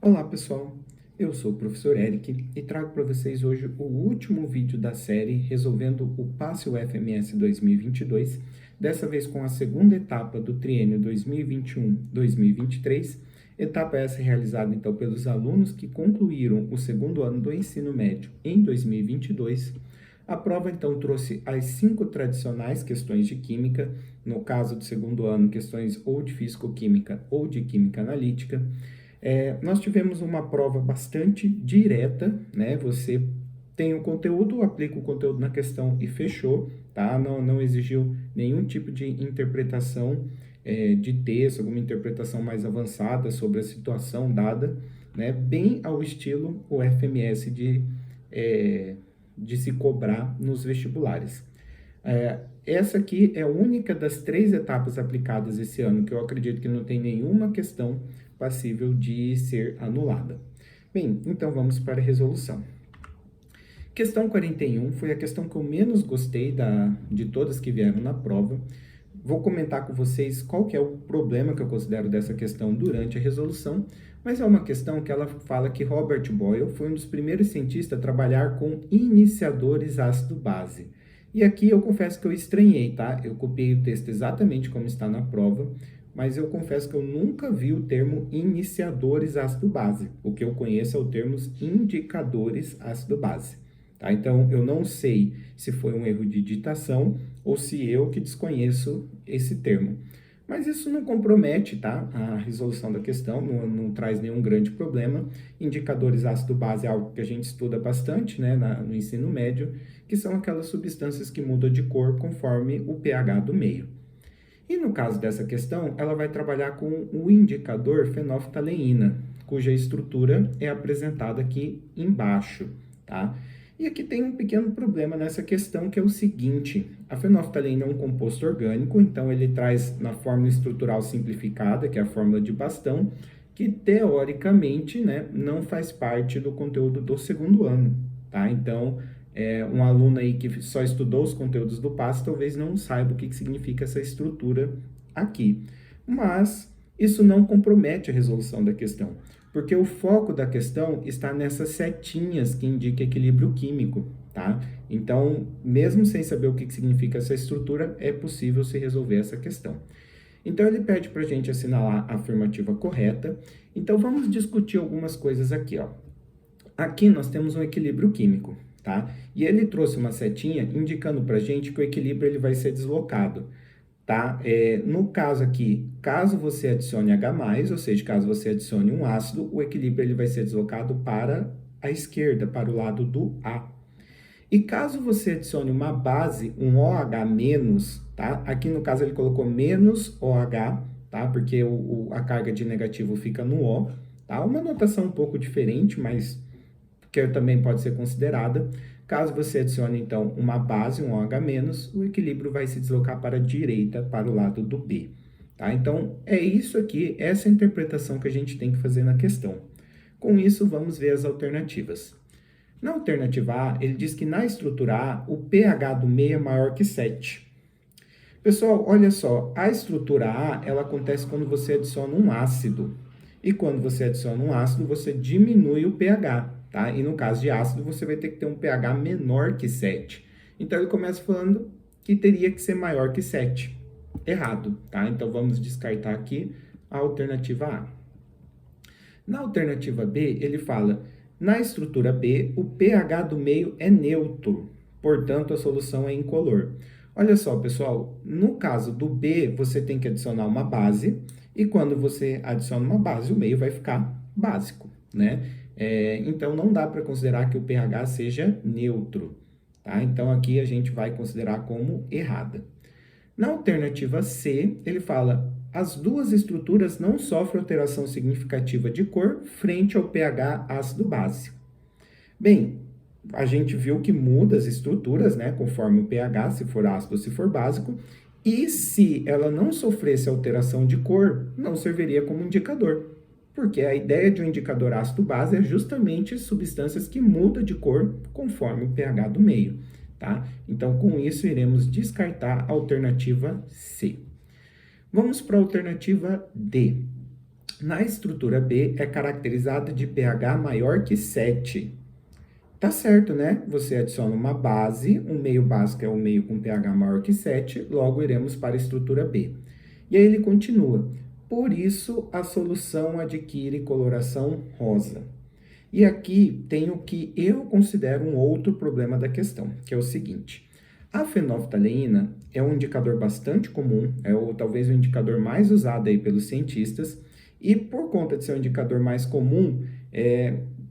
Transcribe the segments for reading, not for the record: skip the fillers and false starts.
Olá pessoal, eu sou o professor Eric e trago para vocês hoje o último vídeo da série resolvendo o PASSE UFMS 2022, dessa vez com a segunda etapa do triênio 2021-2023, etapa essa realizada então pelos alunos que concluíram o segundo ano do ensino médio em 2022. A prova então trouxe as 5 tradicionais questões de química, no caso do segundo ano, questões ou de físico-química ou de química analítica. Nós tivemos uma prova bastante direta, né? Você tem o conteúdo, aplica o conteúdo na questão e fechou, tá? Não exigiu nenhum tipo de interpretação de texto, alguma interpretação mais avançada sobre a situação dada, né? Bem ao estilo o FMS de se cobrar nos vestibulares. Essa aqui é a única das 3 etapas aplicadas esse ano que eu acredito que não tem nenhuma questão passível de ser anulada. Bem, então vamos para a resolução. Questão 41 foi a questão que eu menos gostei de todas que vieram na prova. Vou comentar com vocês qual que é o problema que eu considero dessa questão durante a resolução, mas é uma questão que ela fala que Robert Boyle foi um dos primeiros cientistas a trabalhar com iniciadores ácido-base. E aqui eu confesso que eu estranhei, tá? Eu copiei o texto exatamente como está na prova, mas eu confesso que eu nunca vi o termo iniciadores ácido-base. O que eu conheço é o termo indicadores ácido-base. Tá? Então, eu não sei se foi um erro de digitação ou se eu que desconheço esse termo. Mas isso não compromete, tá? A resolução da questão, não traz nenhum grande problema. Indicadores ácido-base é algo que a gente estuda bastante, né, no ensino médio, que são aquelas substâncias que mudam de cor conforme o pH do meio. E no caso dessa questão, ela vai trabalhar com o indicador fenolftaleína, cuja estrutura é apresentada aqui embaixo, tá? E aqui tem um pequeno problema nessa questão, que é o seguinte: a fenolftaleína é um composto orgânico, então ele traz na fórmula estrutural simplificada, que é a fórmula de bastão, que teoricamente, né, não faz parte do conteúdo do segundo ano, tá? Então, um aluno aí que só estudou os conteúdos do PASSE talvez não saiba o que significa essa estrutura aqui. Mas isso não compromete a resolução da questão, porque o foco da questão está nessas setinhas que indicam equilíbrio químico, tá? Então, mesmo sem saber o que significa essa estrutura, é possível se resolver essa questão. Então, ele pede para a gente assinalar a afirmativa correta. Então, vamos discutir algumas coisas aqui, ó. Aqui nós temos um equilíbrio químico, tá? E ele trouxe uma setinha indicando para a gente que o equilíbrio ele vai ser deslocado, tá? No caso aqui, caso você adicione H+, ou seja, caso você adicione um ácido, o equilíbrio ele vai ser deslocado para a esquerda, para o lado do A. E caso você adicione uma base, um OH-, tá? Aqui no caso ele colocou menos OH, tá? Porque a carga de negativo fica no O, tá? Uma notação um pouco diferente, mas que também pode ser considerada. Caso você adicione, então, uma base, um OH-, o equilíbrio vai se deslocar para a direita, para o lado do B. Tá? Então, é isso aqui, essa interpretação que a gente tem que fazer na questão. Com isso, vamos ver as alternativas. Na alternativa A, ele diz que na estrutura A, o pH do meio é maior que 7. Pessoal, olha só, a estrutura A, ela acontece quando você adiciona um ácido. E quando você adiciona um ácido, você diminui o pH, tá? E no caso de ácido, você vai ter que ter um pH menor que 7. Então, ele começa falando que teria que ser maior que 7. Errado, tá? Então, vamos descartar aqui a alternativa A. Na alternativa B, ele fala: na estrutura B, o pH do meio é neutro, portanto, a solução é incolor. Olha só, pessoal, no caso do B, você tem que adicionar uma base, e quando você adiciona uma base, o meio vai ficar básico, né? Então, não dá para considerar que o pH seja neutro, tá? Então, aqui a gente vai considerar como errada. Na alternativa C, ele fala: as duas estruturas não sofrem alteração significativa de cor frente ao pH ácido-base. Bem, a gente viu que muda as estruturas, né, conforme o pH, se for ácido ou se for básico, e se ela não sofresse alteração de cor, não serviria como indicador, porque a ideia de um indicador ácido-base é justamente substâncias que mudam de cor conforme o pH do meio, tá? Então, com isso, iremos descartar a alternativa C. Vamos para a alternativa D. Na estrutura B é caracterizada de pH maior que 7. Tá certo, né? Você adiciona uma base, um meio básico é um meio com pH maior que 7, logo iremos para a estrutura B. E aí ele continua. Por isso, a solução adquire coloração rosa. E aqui tem o que eu considero um outro problema da questão, que é o seguinte. A fenolftaleína é um indicador bastante comum, talvez o indicador mais usado aí pelos cientistas, e por conta de ser um indicador mais comum,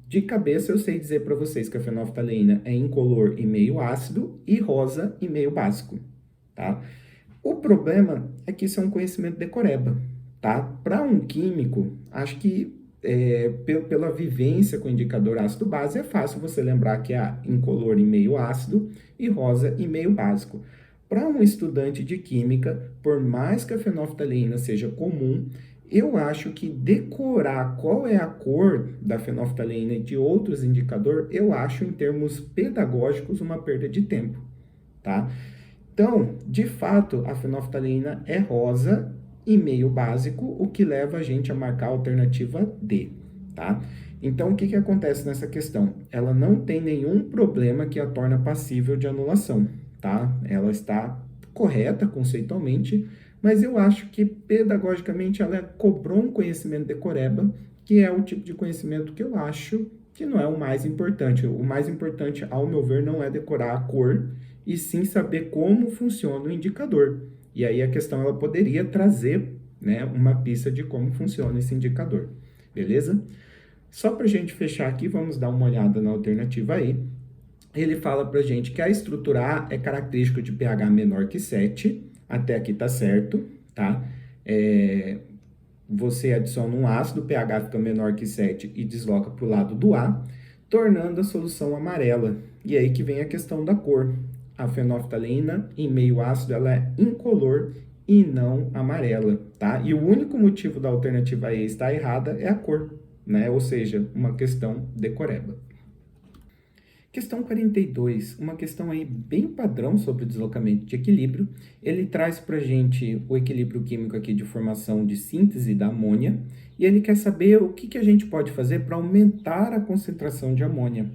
de cabeça eu sei dizer para vocês que a fenolftaleína é incolor e meio ácido e rosa e meio básico, tá? O problema é que isso é um conhecimento decoreba, tá? Para um químico, acho que pela vivência com o indicador ácido base, é fácil você lembrar que é incolor e meio ácido e rosa e meio básico. Para um estudante de química, por mais que a fenolftaleína seja comum, eu acho que decorar qual é a cor da fenolftaleína e de outros indicadores, eu acho em termos pedagógicos uma perda de tempo, tá? Então, de fato, a fenolftaleína é rosa e meio básico, o que leva a gente a marcar a alternativa D, tá? Então, o que acontece nessa questão? Ela não tem nenhum problema que a torna passível de anulação, tá? Ela está correta conceitualmente, mas eu acho que pedagogicamente ela cobrou um conhecimento decoreba, que é o tipo de conhecimento que eu acho que não é o mais importante. O mais importante, ao meu ver, não é decorar a cor, e sim saber como funciona o indicador. E aí a questão ela poderia trazer, né, uma pista de como funciona esse indicador, beleza? Só para a gente fechar aqui, vamos dar uma olhada na alternativa E. Ele fala para a gente que a estrutura A é característica de pH menor que 7, até aqui tá certo, tá? Você adiciona um ácido, o pH fica menor que 7 e desloca para o lado do A, tornando a solução amarela. E aí que vem a questão da cor. A fenolftaleína, em meio ácido, ela é incolor e não amarela, tá? E o único motivo da alternativa E estar errada é a cor, né? Ou seja, uma questão decoreba. Questão 42, uma questão aí bem padrão sobre o deslocamento de equilíbrio. Ele traz para a gente o equilíbrio químico aqui de formação de síntese da amônia, e ele quer saber o que a gente pode fazer para aumentar a concentração de amônia.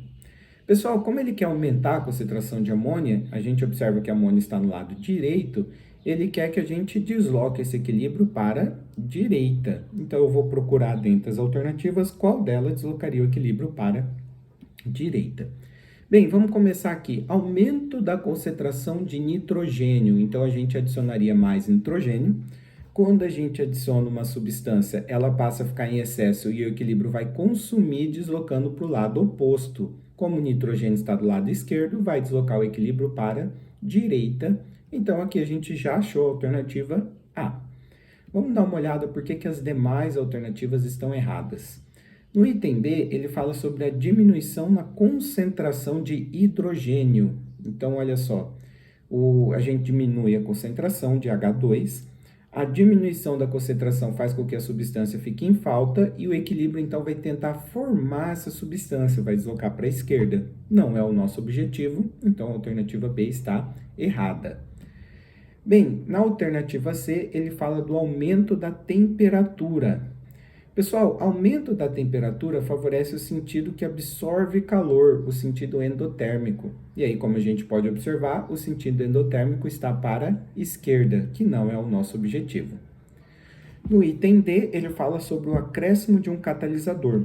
Pessoal, como ele quer aumentar a concentração de amônia, a gente observa que a amônia está no lado direito, ele quer que a gente desloque esse equilíbrio para a direita. Então, eu vou procurar dentre as alternativas qual delas deslocaria o equilíbrio para a direita. Bem, vamos começar aqui. Aumento da concentração de nitrogênio. Então, a gente adicionaria mais nitrogênio. Quando a gente adiciona uma substância, ela passa a ficar em excesso e o equilíbrio vai consumir, deslocando para o lado oposto. Como o nitrogênio está do lado esquerdo, vai deslocar o equilíbrio para a direita. Então, aqui a gente já achou a alternativa A. Vamos dar uma olhada por que as demais alternativas estão erradas. No item B, ele fala sobre a diminuição na concentração de hidrogênio. Então, olha só, a gente diminui a concentração de H2, a diminuição da concentração faz com que a substância fique em falta e o equilíbrio, então, vai tentar formar essa substância, vai deslocar para a esquerda. Não é o nosso objetivo, então a alternativa B está errada. Bem, na alternativa C, ele fala do aumento da temperatura. Pessoal, aumento da temperatura favorece o sentido que absorve calor, o sentido endotérmico. E aí, como a gente pode observar, o sentido endotérmico está para a esquerda, que não é o nosso objetivo. No item D, ele fala sobre o acréscimo de um catalisador.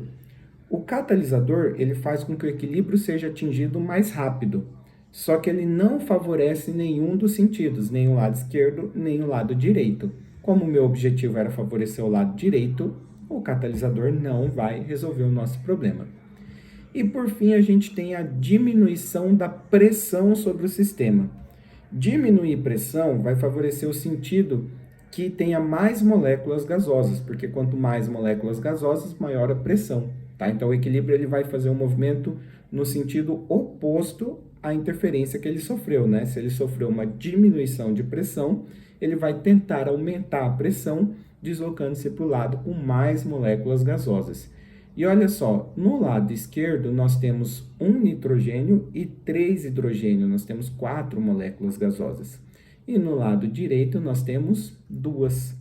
O catalisador, ele faz com que o equilíbrio seja atingido mais rápido, só que ele não favorece nenhum dos sentidos, nem o lado esquerdo, nem o lado direito. Como o meu objetivo era favorecer o lado direito, o catalisador não vai resolver o nosso problema. E por fim, a gente tem a diminuição da pressão sobre o sistema. Diminuir pressão vai favorecer o sentido que tenha mais moléculas gasosas, porque quanto mais moléculas gasosas, maior a pressão, tá? Então, o equilíbrio ele vai fazer um movimento no sentido oposto à interferência que ele sofreu, né? Se ele sofreu uma diminuição de pressão, ele vai tentar aumentar a pressão, deslocando-se para o lado com mais moléculas gasosas. E olha só, no lado esquerdo nós temos um nitrogênio e 3 hidrogênio, nós temos 4 moléculas gasosas. E no lado direito nós temos 2,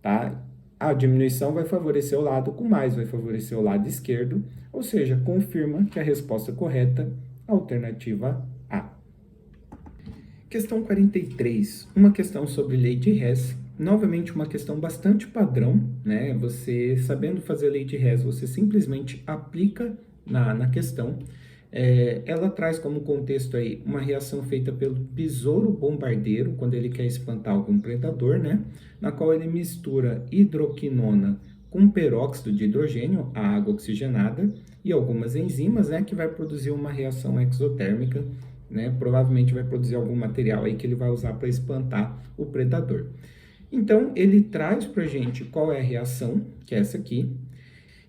tá? A diminuição vai favorecer o lado com mais, vai favorecer o lado esquerdo, ou seja, confirma que a resposta correta é a alternativa A. Questão 43, uma questão sobre lei de Hess. Novamente, uma questão bastante padrão, né? Você, sabendo fazer lei de Hess, você simplesmente aplica na questão. Ela traz como contexto aí uma reação feita pelo besouro bombardeiro, quando ele quer espantar algum predador, né? Na qual ele mistura hidroquinona com peróxido de hidrogênio, a água oxigenada, e algumas enzimas, né? Que vai produzir uma reação exotérmica, né? Provavelmente vai produzir algum material aí que ele vai usar para espantar o predador. Então, ele traz para a gente qual é a reação, que é essa aqui,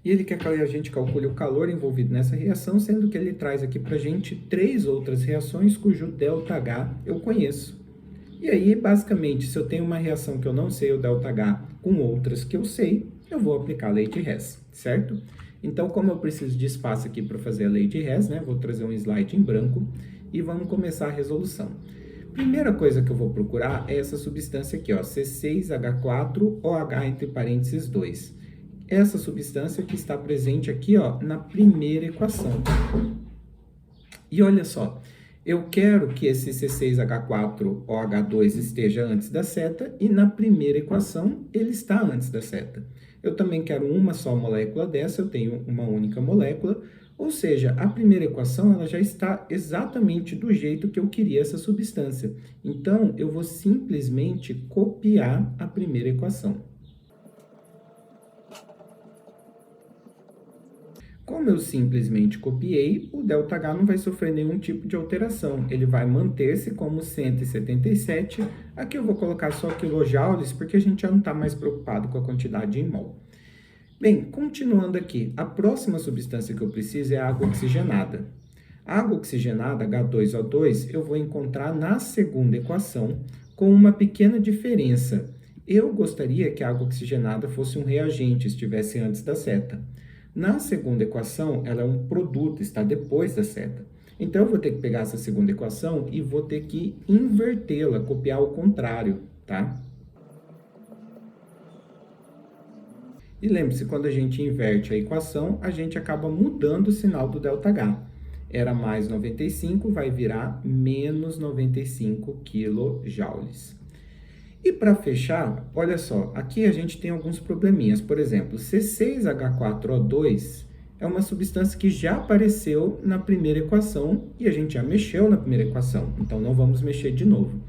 e ele quer que a gente calcule o calor envolvido nessa reação, sendo que ele traz aqui para a gente 3 outras reações cujo ΔH eu conheço. E aí, basicamente, se eu tenho uma reação que eu não sei o ΔH com outras que eu sei, eu vou aplicar a lei de Hess, certo? Então, como eu preciso de espaço aqui para fazer a lei de Hess, né? Vou trazer um slide em branco e vamos começar a resolução. Primeira coisa que eu vou procurar é essa substância aqui, ó, C6H4OH entre parênteses 2. Essa substância que está presente aqui, ó, na primeira equação. E olha só, eu quero que esse C6H4OH2 esteja antes da seta e na primeira equação ele está antes da seta. Eu também quero uma só molécula dessa, eu tenho uma única molécula, ou seja, a primeira equação ela já está exatamente do jeito que eu queria essa substância. Então, eu vou simplesmente copiar a primeira equação. Como eu simplesmente copiei, o ΔH não vai sofrer nenhum tipo de alteração. Ele vai manter-se como 177. Aqui eu vou colocar só quilojoules, porque a gente já não está mais preocupado com a quantidade em mol. Bem, continuando aqui, a próxima substância que eu preciso é a água oxigenada. A água oxigenada, H2O2, eu vou encontrar na segunda equação com uma pequena diferença. Eu gostaria que a água oxigenada fosse um reagente, estivesse antes da seta. Na segunda equação, ela é um produto, está depois da seta. Então, eu vou ter que pegar essa segunda equação e vou ter que invertê-la, copiar o contrário, tá? E lembre-se, quando a gente inverte a equação, a gente acaba mudando o sinal do ΔH. Era mais 95, vai virar menos 95 kJ. E para fechar, olha só, aqui a gente tem alguns probleminhas. Por exemplo, C6H4O2 é uma substância que já apareceu na primeira equação e a gente já mexeu na primeira equação, então não vamos mexer de novo.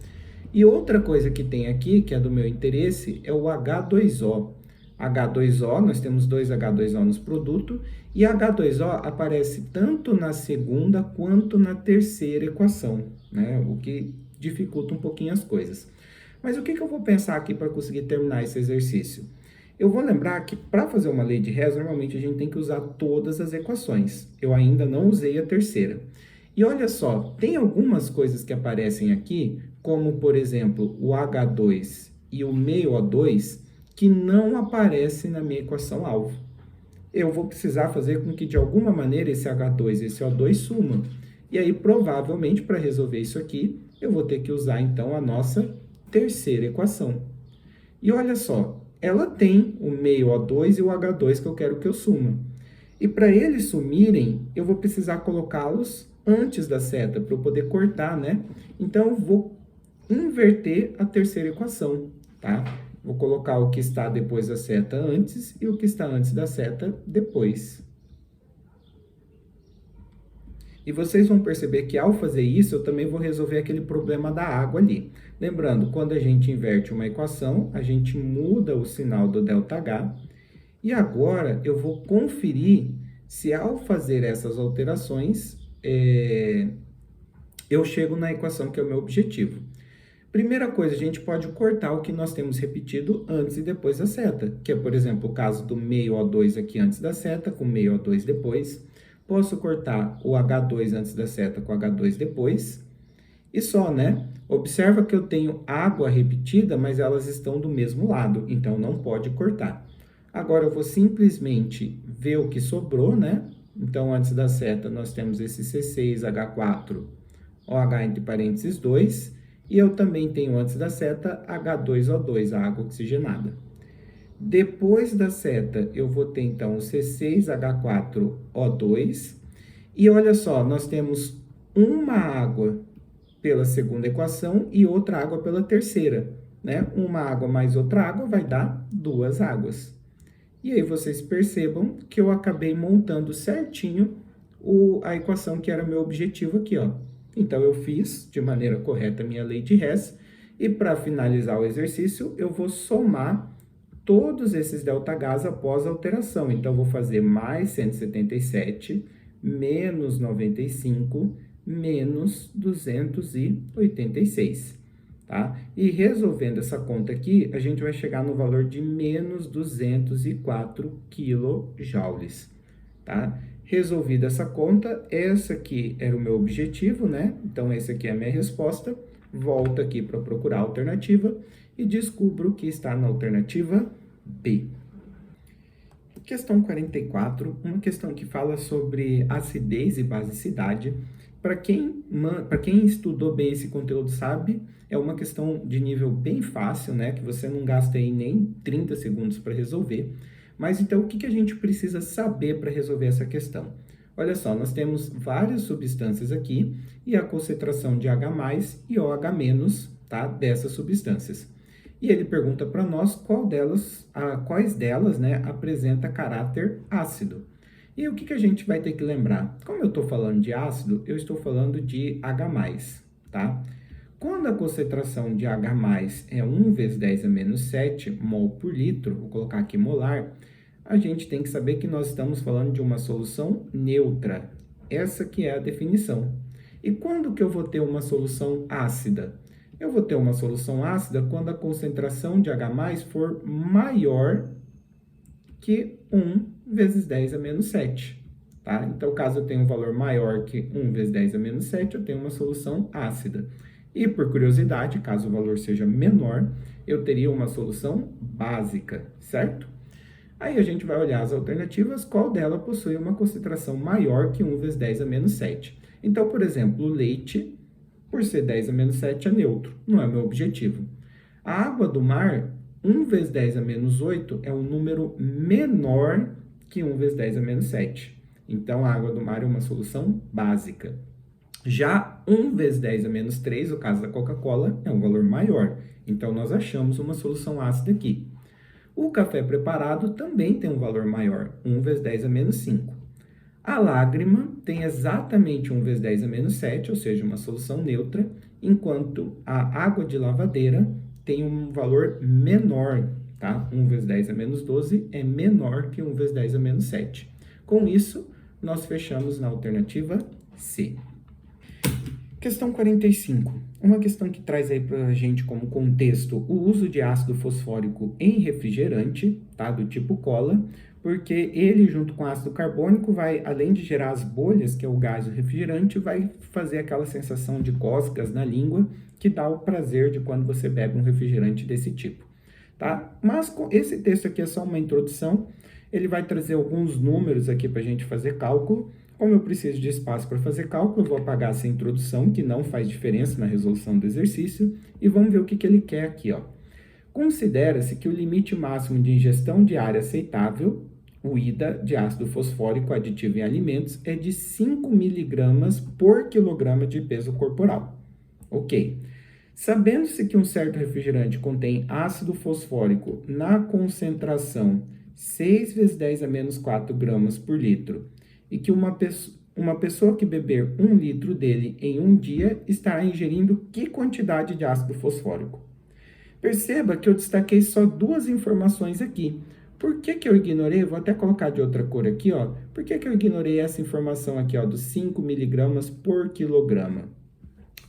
E outra coisa que tem aqui, que é do meu interesse, é o H2O. H2O, nós temos dois H2O nos produtos, e H2O aparece tanto na segunda quanto na terceira equação, né? O que dificulta um pouquinho as coisas. Mas o que eu vou pensar aqui para conseguir terminar esse exercício? Eu vou lembrar que para fazer uma lei de Hess, normalmente a gente tem que usar todas as equações. Eu ainda não usei a terceira. E olha só, tem algumas coisas que aparecem aqui, como por exemplo o H2 e o meio O2, que não aparecem na minha equação alvo. Eu vou precisar fazer com que de alguma maneira esse H2 e esse O2 sumam. E aí provavelmente para resolver isso aqui, eu vou ter que usar então a nossa terceira equação. E olha só, ela tem o meio O2 e o H2 que eu quero que eu suma. E para eles sumirem, eu vou precisar colocá-los antes da seta, para eu poder cortar, né? Então, eu vou inverter a terceira equação, tá? Vou colocar o que está depois da seta antes e o que está antes da seta depois. E vocês vão perceber que ao fazer isso, eu também vou resolver aquele problema da água ali. Lembrando, quando a gente inverte uma equação, a gente muda o sinal do ΔH. E agora eu vou conferir se ao fazer essas alterações, eu chego na equação que é o meu objetivo. Primeira coisa, a gente pode cortar o que nós temos repetido antes e depois da seta, que é, por exemplo, o caso do meio O2 aqui antes da seta, com meio O2 depois. Posso cortar o H2 antes da seta com H2 depois. E só, né? Observa que eu tenho água repetida, mas elas estão do mesmo lado, então não pode cortar. Agora eu vou simplesmente ver o que sobrou, né? Então, antes da seta, nós temos esse C6H4OH entre parênteses 2, e eu também tenho antes da seta H2O2, a água oxigenada. Depois da seta, eu vou ter, então, o C6H4O2. E olha só, nós temos uma água pela segunda equação e outra água pela terceira, né? Uma água mais outra água vai dar duas águas. E aí vocês percebam que eu acabei montando certinho a equação que era meu objetivo aqui, ó. Então, eu fiz de maneira correta a minha lei de Hess, e para finalizar o exercício, eu vou somar todos esses ΔH após a alteração. Então, eu vou fazer mais 177, menos 95, menos 286, tá? E resolvendo essa conta aqui, a gente vai chegar no valor de menos 204 quilojoules, tá? Resolvida essa conta, essa aqui era o meu objetivo, né? Então, essa aqui é a minha resposta. Volto aqui para procurar a alternativa e descubro que está na alternativa B. Questão 44, uma questão que fala sobre acidez e basicidade. Para quem estudou bem esse conteúdo sabe, é uma questão de nível bem fácil, né? Que você não gasta aí nem 30 segundos para resolver. Mas então, o que a gente precisa saber para resolver essa questão? Olha só, nós temos várias substâncias aqui e a concentração de H+, e OH-, tá? Dessas substâncias. E ele pergunta para nós quais delas, né, apresenta caráter ácido. E o que a gente vai ter que lembrar? Como eu estou falando de ácido, eu estou falando de H+, tá? Quando a concentração de H+, é 1 vezes 10 a menos 7 mol por litro, vou colocar aqui molar, a gente tem que saber que nós estamos falando de uma solução neutra. Essa que é a definição. E quando que eu vou ter uma solução ácida? Eu vou ter uma solução ácida quando a concentração de H+ for maior que 1 vezes 10 a menos 7. Tá? Então, caso eu tenha um valor maior que 1 vezes 10 a menos 7, eu tenho uma solução ácida. E, por curiosidade, caso o valor seja menor, eu teria uma solução básica, certo? Aí a gente vai olhar as alternativas, qual dela possui uma concentração maior que 1 vezes 10 a menos 7. Então, por exemplo, o leite, por ser 10 a menos 7, é neutro, não é meu objetivo. A água do mar, 1 vezes 10 a menos 8, é um número menor que 1 vezes 10 a menos 7. Então, a água do mar é uma solução básica. Já 1 vezes 10 a menos 3, o caso da Coca-Cola, é um valor maior. Então, nós achamos uma solução ácida aqui. O café preparado também tem um valor maior, 1 vezes 10 a menos 5. A lágrima tem exatamente 1 vezes 10 a menos 7, ou seja, uma solução neutra, enquanto a água de lavadeira tem um valor menor, tá? 1 vezes 10 a menos 12 é menor que 1 vezes 10 a menos 7. Com isso, nós fechamos na alternativa C. Questão 45. Uma questão que traz aí para a gente como contexto o uso de ácido fosfórico em refrigerante, tá? Do tipo cola, porque ele, junto com ácido carbônico, vai, além de gerar as bolhas, que é o gás do refrigerante, vai fazer aquela sensação de cócegas na língua, que dá o prazer de quando você bebe um refrigerante desse tipo, tá? Mas esse texto aqui é só uma introdução, ele vai trazer alguns números aqui para a gente fazer cálculo. Como eu preciso de espaço para fazer cálculo, eu vou apagar essa introdução, que não faz diferença na resolução do exercício, e vamos ver o que ele quer aqui, ó. Considera-se que o limite máximo de ingestão diária aceitável, o IDA, de ácido fosfórico aditivo em alimentos, é de 5 miligramas por quilograma de peso corporal. Ok. Sabendo-se que um certo refrigerante contém ácido fosfórico na concentração 6 vezes 10 a menos 4 gramas por litro, e que uma pessoa que beber 1 litro dele em um dia estará ingerindo que quantidade de ácido fosfórico? Perceba que eu destaquei só duas informações aqui. Por que eu ignorei? Vou até colocar de outra cor aqui, ó. Por que eu ignorei essa informação aqui, ó, dos 5 miligramas por quilograma?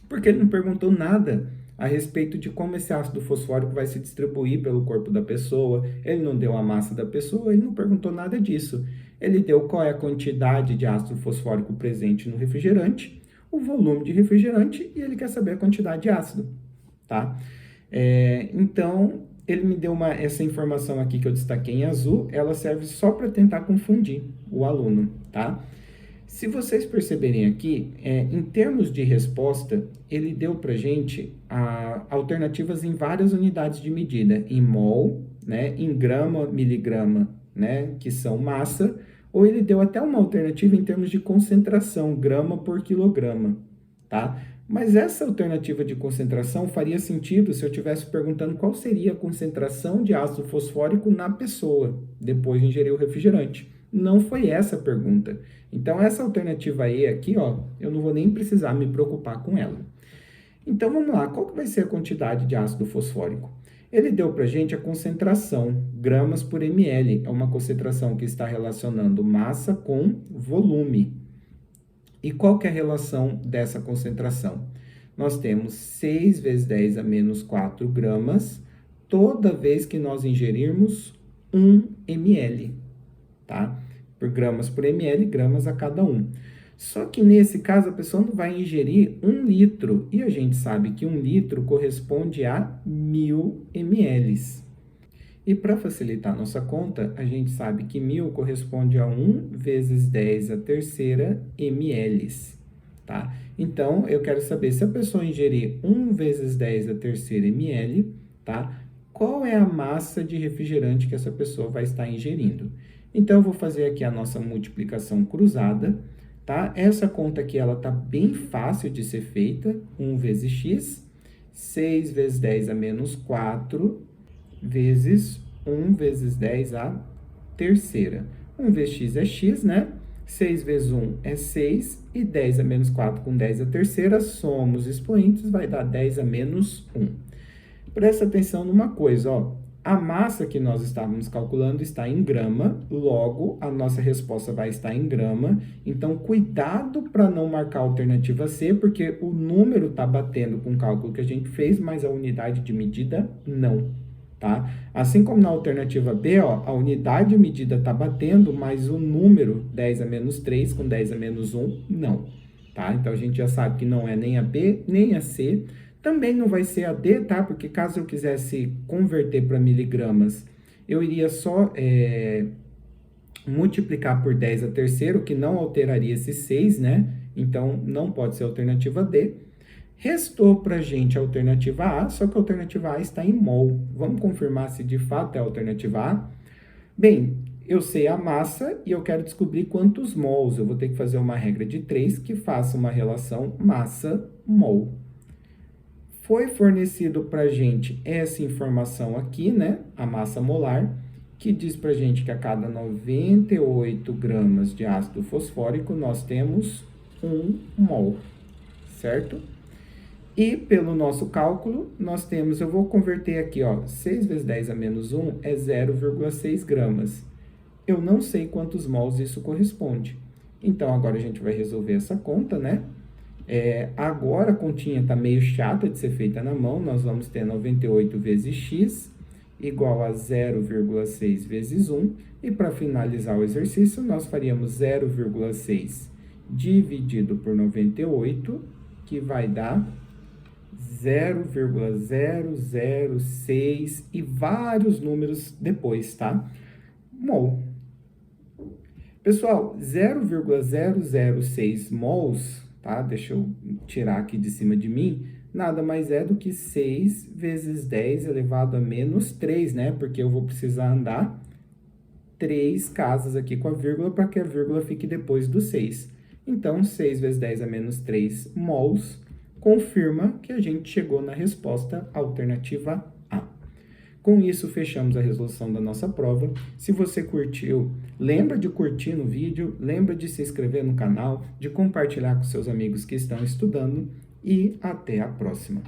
Porque ele não perguntou nada a respeito de como esse ácido fosfórico vai se distribuir pelo corpo da pessoa, ele não deu a massa da pessoa, ele não perguntou nada disso. Ele deu qual é a quantidade de ácido fosfórico presente no refrigerante, o volume de refrigerante, e ele quer saber a quantidade de ácido, tá? Então, ele me deu essa informação aqui que eu destaquei em azul, ela serve só para tentar confundir o aluno, tá? Se vocês perceberem aqui, em termos de resposta, ele deu para a gente alternativas em várias unidades de medida, em mol, né, em grama, miligrama, né, que são massa, ou ele deu até uma alternativa em termos de concentração, grama por quilograma, tá? Mas essa alternativa de concentração faria sentido se eu estivesse perguntando qual seria a concentração de ácido fosfórico na pessoa depois de ingerir o refrigerante. Não foi essa a pergunta. Então, essa alternativa E aqui, ó, eu não vou nem precisar me preocupar com ela. Então, vamos lá. Qual que vai ser a quantidade de ácido fosfórico? Ele deu para a gente a concentração, gramas por ml. É uma concentração que está relacionando massa com volume. E qual que é a relação dessa concentração? Nós temos 6 vezes 10 a menos 4 gramas toda vez que nós ingerirmos 1 ml, tá? Por gramas por ml, gramas a cada um. Só que nesse caso a pessoa não vai ingerir 1 litro, e a gente sabe que 1 litro corresponde a 1000 ml. E para facilitar a nossa conta, a gente sabe que 1000 corresponde a 1 vezes 10 a terceira ml, tá? Então, eu quero saber se a pessoa ingerir 1 vezes 10 a terceira ml, tá? Qual é a massa de refrigerante que essa pessoa vai estar ingerindo? Então, eu vou fazer aqui a nossa multiplicação cruzada, tá? Essa conta aqui, ela tá bem fácil de ser feita. 1 vezes x, 6 vezes 10 a menos 4, vezes 1 vezes 10 a terceira. 1 vezes x é x, né? 6 vezes 1 é 6, e 10 a menos 4 com 10 a terceira, somos expoentes, vai dar 10 a menos 1. Presta atenção numa coisa, ó. A massa que nós estávamos calculando está em grama, logo a nossa resposta vai estar em grama. Então, cuidado para não marcar a alternativa C, porque o número está batendo com o cálculo que a gente fez, mas a unidade de medida não, tá? Assim como na alternativa B, ó, a unidade de medida está batendo, mas o número 10 a menos 3 com 10 a menos 1, não, tá? Então, a gente já sabe que não é nem a B, nem a C. Também não vai ser a D, tá? Porque caso eu quisesse converter para miligramas, eu iria só multiplicar por 10 a terceiro, que não alteraria esse 6, né? Então, não pode ser a alternativa D. Restou para a gente a alternativa A, só que a alternativa A está em mol. Vamos confirmar se de fato é a alternativa A? Bem, eu sei a massa e eu quero descobrir quantos mols. Eu vou ter que fazer uma regra de 3 que faça uma relação massa-mol. Foi fornecido para a gente essa informação aqui, né? A massa molar, que diz para a gente que a cada 98 gramas de ácido fosfórico, nós temos 1 mol, certo? E pelo nosso cálculo, nós temos, eu vou converter aqui, ó, 6 vezes 10 a menos 1 é 0,6 gramas. Eu não sei quantos mols isso corresponde. Então, agora a gente vai resolver essa conta, né? Agora a continha está meio chata de ser feita na mão, nós vamos ter 98 vezes x igual a 0,6 vezes 1, e para finalizar o exercício, nós faríamos 0,6 dividido por 98, que vai dar 0,006 e vários números depois, tá? Mol. Pessoal, 0,006 mols, tá? Deixa eu tirar aqui de cima de mim, nada mais é do que 6 vezes 10 elevado a menos 3, né? Porque eu vou precisar andar 3 casas aqui com a vírgula para que a vírgula fique depois do 6. Então, 6 vezes 10 a menos 3 mols confirma que a gente chegou na resposta alternativa A. Com isso, fechamos a resolução da nossa prova. Se você curtiu, lembra de curtir no vídeo, lembra de se inscrever no canal, de compartilhar com seus amigos que estão estudando, e até a próxima.